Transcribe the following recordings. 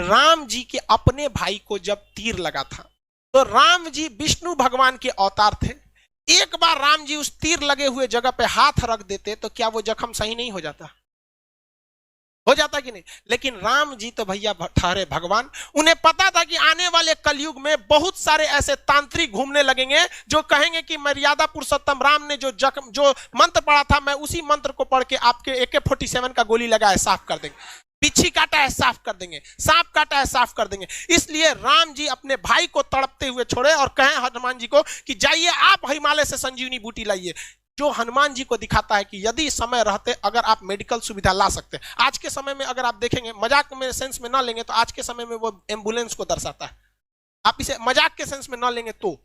राम जी के अपने भाई को जब तीर लगा था, तो राम जी विष्णु भगवान के अवतार थे। एक बार राम जी उस तीर लगे हुए जगह पे हाथ रख देते तो क्या वो जख्म सही नहीं हो जाता? हो जाता कि नहीं? लेकिन राम जी तो भैया ठहरे भगवान। उन्हें पता था कि आने वाले कलयुग में बहुत सारे ऐसे तांत्रिक घूमने लगेंगे जो कहेंगे कि मर्यादा पुरुषोत्तम राम ने जो मंत्र पढ़ा था, मैं उसी मंत्र को पढ़ के आपके AK-47 का गोली लगा है साफ कर देंगे, बिच्छी काटा है साफ कर देंगे, सांप काटा है साफ कर देंगे। इसलिए राम जी अपने भाई को तड़पते हुए छोड़े और कहें हनुमान जी को कि जाइए आप हिमालय से संजीवनी बूटी लाइए, जो हनुमान जी को दिखाता है कि यदि समय रहते अगर आप मेडिकल सुविधा ला सकते हैं। आज के समय में अगर आप देखेंगे, मजाक में सेंस में ना लेंगे तो आज के समय में वो एम्बुलेंस को दर्शाता है। आप इसे मजाक के सेंस में ना लेंगे तो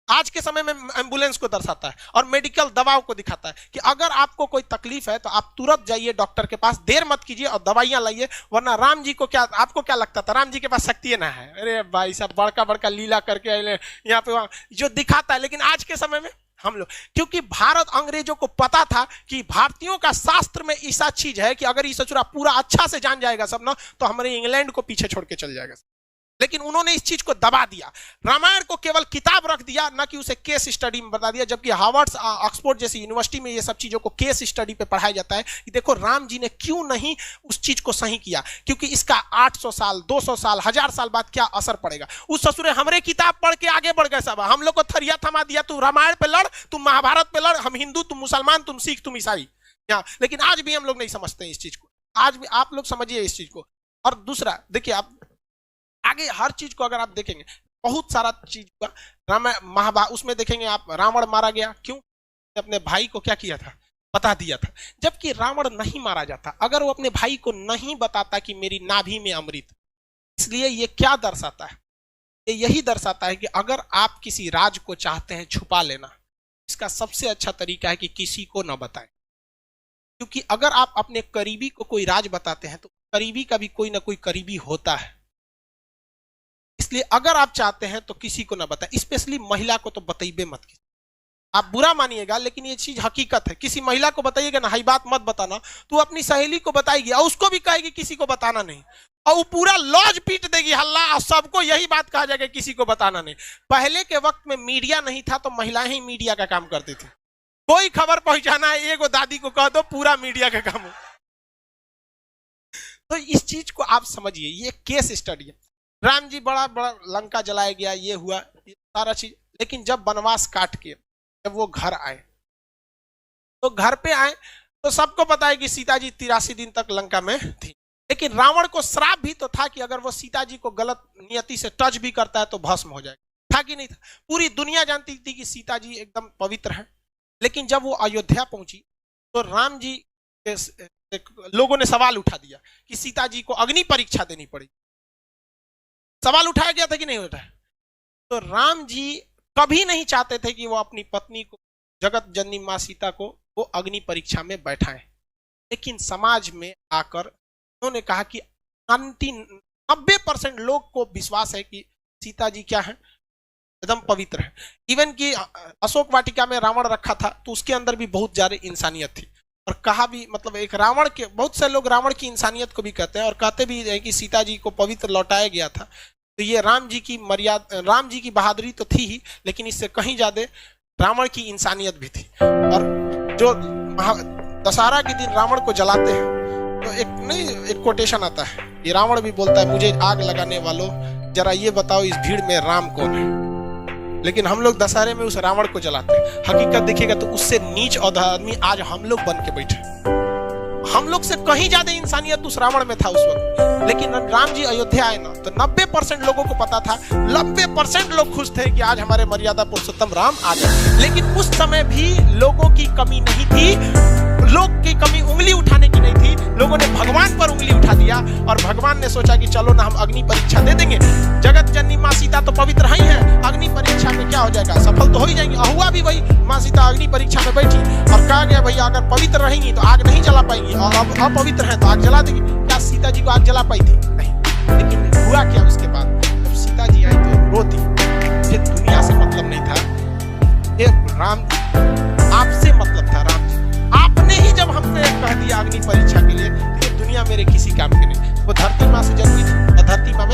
आज के समय में एम्बुलेंस को दर्शाता है और मेडिकल दवाओं को दिखाता है कि अगर आपको कोई तकलीफ है तो आप तुरंत जाइए डॉक्टर के पास, देर मत कीजिए और दवाइयां लाइए। वरना राम जी को क्या, आपको क्या लगता था राम जी के पास शक्ति ना है? अरे भाई साहब, बड़का बड़का लीला करके यहाँ पे वहां जो दिखाता है। लेकिन आज के समय में हम लोग, क्योंकि भारत अंग्रेजों को पता था कि भारतीयों का शास्त्र में ऐसा चीज है कि अगर ये सचुरा पूरा अच्छा से जान जाएगा सब ना, तो हमारे इंग्लैंड को पीछे छोड़ के चल जाएगा। लेकिन उन्होंने इस चीज को दबा दिया, रामायण को केवल किताब रख दिया, ना कि उसे केस स्टडी में बता दिया। जबकि हार्वर्ड, ऑक्सफोर्ड जैसी यूनिवर्सिटी में ये सब चीजों को केस स्टडी पे पढ़ाया जाता है कि देखो राम जी ने क्यों नहीं उस चीज को सही किया, क्योंकि इसका 800 साल 200 साल 1000 साल बाद क्या असर पड़ेगा। उस ससुरे हमरे किताब पढ़ के आगे बढ़ गए सब, हम लोग को थरिया थमा दिया, तू रामायण पे लड़, तुम महाभारत पे लड़, हम हिंदू तुम मुसलमान, तुम सिख तुम ईसाई। लेकिन आज भी हम लोग नहीं समझते इस चीज को। आज भी आप लोग समझिए इस चीज को। और दूसरा देखिए, आप आगे हर चीज को अगर आप देखेंगे, बहुत सारा चीज का रामायण महाभारत उसमें देखेंगे आप, रावण मारा गया क्यों? अपने भाई को क्या किया था? बता दिया था। जबकि रावण नहीं मारा जाता अगर वो अपने भाई को नहीं बताता कि मेरी नाभि में अमृत। इसलिए ये क्या दर्शाता है? ये यही दर्शाता है कि अगर आप किसी राज को चाहते हैं छुपा लेना, इसका सबसे अच्छा तरीका है कि किसी को न बताएं। क्योंकि अगर आप अपने करीबी को कोई राज बताते हैं तो करीबी का भी कोई ना कोई करीबी होता है। इसलिए अगर आप चाहते हैं तो किसी को ना बताएं, स्पेशली महिला को तो बताइए मत। आप बुरा मानिएगा लेकिन ये चीज हकीकत है। किसी महिला को बताइएगा ना, हाई बात मत बताना, तो अपनी सहेली को बताएगी और उसको भी कहेगी किसी को बताना नहीं, और वो पूरा लॉज पीट देगी हल्ला, और सबको यही बात कहा जाएगा किसी को बताना नहीं। पहले के वक्त में मीडिया नहीं था तो महिलाएं ही मीडिया का काम करती थी। कोई खबर पहुंचाना है, एगो दादी को कह दो, पूरा मीडिया का काम हो। तो इस चीज को आप समझिए, ये केस स्टडी है। राम जी बड़ा बड़ा लंका जलाया गया, ये हुआ, ये सारा चीज। लेकिन जब वनवास काट के जब वो घर आए, तो घर पे आए तो सबको पता है कि सीता जी 83 दिन तक लंका में थी। लेकिन रावण को श्राप भी तो था कि अगर वो सीता जी को गलत नियति से टच भी करता है तो भस्म हो जाएगा। था कि नहीं था? पूरी दुनिया जानती थी कि सीता जी एकदम पवित्र है। लेकिन जब वो अयोध्या पहुंची तो राम जी लोगों ने सवाल उठा दिया कि सीता जी को अग्नि परीक्षा देनी पड़ी। सवाल उठाया गया था कि नहीं उठाया? तो राम जी कभी नहीं चाहते थे कि वो अपनी पत्नी को, जगत जननी मां सीता को, वो अग्नि परीक्षा में बैठाएं। लेकिन समाज में आकर उन्होंने कहा कि 90% लोग को विश्वास है कि सीता जी क्या है, एकदम पवित्र है। इवन कि अशोक वाटिका में रावण रखा था तो उसके अंदर भी बहुत ज्यादा इंसानियत थी। और कहा भी, मतलब एक रावण के, बहुत से लोग रावण की इंसानियत को भी कहते हैं और कहते भी हैं कि सीता जी को पवित्र लौटाया गया था। तो ये राम जी की मर्यादा, राम जी की बहादुरी तो थी ही, लेकिन इससे कहीं ज्यादा रावण की इंसानियत भी थी। और जो दशहरा के दिन रावण को जलाते हैं तो एक कोटेशन आता है, ये रावण भी बोलता है, मुझे आग लगाने वालों जरा ये बताओ इस भीड़ में राम कौन है। लेकिन हम लोग दशहरे में उस रावण को जलाते हैं। हकीकत देखिएगा तो उससे नीच और आदमी आज हम लोग बन के बैठे। हम लोग से कहीं ज्यादा इंसानियत उस रावण में था उस वक्त। लेकिन राम जी अयोध्या आए ना तो 90% लोगों को पता था, 90% लोग खुश थे कि आज हमारे मर्यादा पुरुषोत्तम राम आ गए। लेकिन उस समय भी लोगों की कमी नहीं थी, लोग की कमी उंगली उठाने की नहीं थी। लोगों ने भगवान पर उंगली उठा दिया और भगवान ने सोचा कि चलो ना हम अग्नि परीक्षा दे देंगे। जगत जननी माँ सीता तो पवित्र ही है, अग्नि परीक्षा में क्या हो जाएगा, सफल तो हो ही जाएंगे। हुआ भी वही, माँ सीता अग्नि परीक्षा में बैठी और कहा गया भैया अगर पवित्र रहेंगी तो आग नहीं जला पाएंगी, और अब अपवित्र है तो आग जला देगी। क्या सीता जी को आग जला पाई थी? नहीं। लेकिन हुआ क्या उसके बाद, जब सीता जी आई तो रोती। मुझे दुनिया से मतलब नहीं था, ये राम आपसे मतलब था। राम जी आपने ही जब हमसे कह दिया अग्नि परीक्षा के लिए, ये दुनिया मेरे किसी काम की नहीं। वो धरती माँ से जन्मी थी और धरती माँ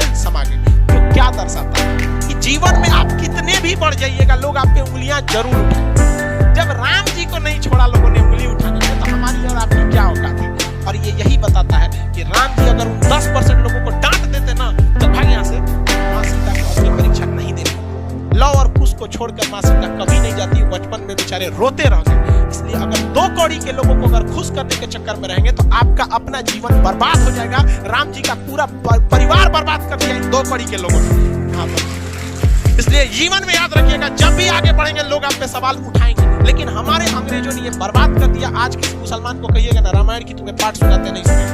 आप पे उंगलियां जरूर उठाएंगे। जब राम जी को नहीं छोड़ा लोगों ने उंगली उठाने में, तो हमारी और आपकी क्या औकात है। और ये यही बताता है कि राम जी अगर उन 10% लोगों को डांट देते ना, तो भाग यहाँ से, माँ सीता को अपनी परीक्षा नहीं देनी। लव और कुश को छोड़कर माँ सीता कभी नहीं जाती, बचपन में बेचारे रोते रह गए। इसलिए अगर 2 कौड़ी के लोगों को अगर खुश करने के चक्कर में रहेंगे तो आपका अपना जीवन बर्बाद हो जाएगा। राम जी का पूरा परिवार बर्बाद कर दिया इन 2 कौड़ी के लोगों ने। इसलिए जीवन में याद रखिएगा, जब भी आगे बढ़ेंगे लोग आप पे सवाल उठाएंगे, लेकिन हमारे अंग्रेजों ने ये बर्बाद कर दिया। आज किसी मुसलमान को कहिएगा ना रामायण की तुम्हें पाठ सुनाते नहीं सुने,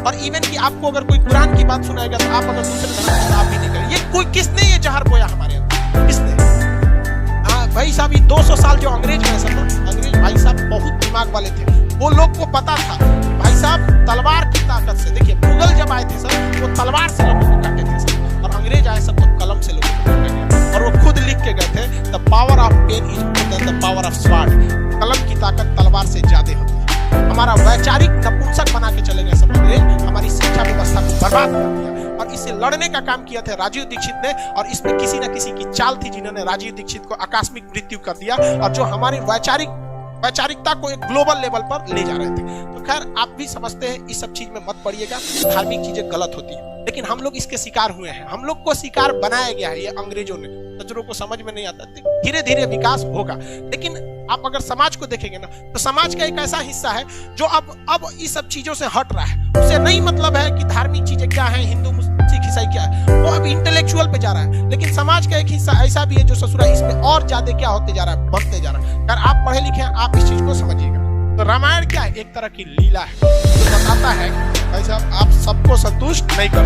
और इवन कि आपको अगर कोई कुरान की बात सुनाएगा तो आप अगर दूसरे धर्म की आप भी नहीं करें। ये कोई किसने ये जहर बोया हमारे अंदर, किसने? भाई साहब ये 200 साल जो अंग्रेज हैं सब, अंग्रेज भाई साहब बहुत दिमाग वाले थे। वो लोग को पता था भाई साहब तलवार की ताकत से, देखिए मुगल जब आए थे सर वो तलवार से लोगों को काटे थे सर, और अंग्रेज आए सब तो कलम से लोगों को काटे थे। और वो खुद लिख के गए थे, the power of pen is more than the power of sword. कलम की ताकत तलवार से ज्यादा होती है। हमारा वैचारिक नपुंसक बना के चले गए सब अंग्रेज, हमारी शिक्षा व्यवस्था को बर्बाद कर दिया। और इसे लड़ने का काम किया था राजीव दीक्षित ने, और इसमें किसी न किसी की चाल थी जिन्होंने राजीव दीक्षित को आकस्मिक मृत्यु कर दिया, और जो हमारी वैचारिकता को एक ग्लोबल लेवल पर ले जा रहे थे। तो खैर आप भी समझते हैं, इस सब चीज में मत पड़िएगा, धार्मिक चीजें गलत होती है, लेकिन हम लोग इसके शिकार हुए हैं। हम लोग को शिकार बनाया गया है ये अंग्रेजों ने। नजरों को समझ में नहीं आता, धीरे धीरे विकास होगा। लेकिन आप अगर समाज को देखेंगे ना, तो समाज का एक ऐसा हिस्सा है जो अब इस सब चीजों से हट रहा है। उसे नहीं मतलब है कि धार्मिक चीजें क्या है, हिंदू सिख ईसाई क्या है, वो अब इंटेलेक्चुअल पे जा रहा है। लेकिन समाज का एक हिस्सा ऐसा भी है जो ससुरा इसमें और ज्यादा क्या होते जा रहा है, बढ़ते जा रहा है। अगर आप पढ़े लिखे हैं, आप इस चीज को समझिएगा। तो रामायण क्या है? एक तरह की लीला है जो बताता है भाई साहब आप सबको संतुष्ट नहीं कर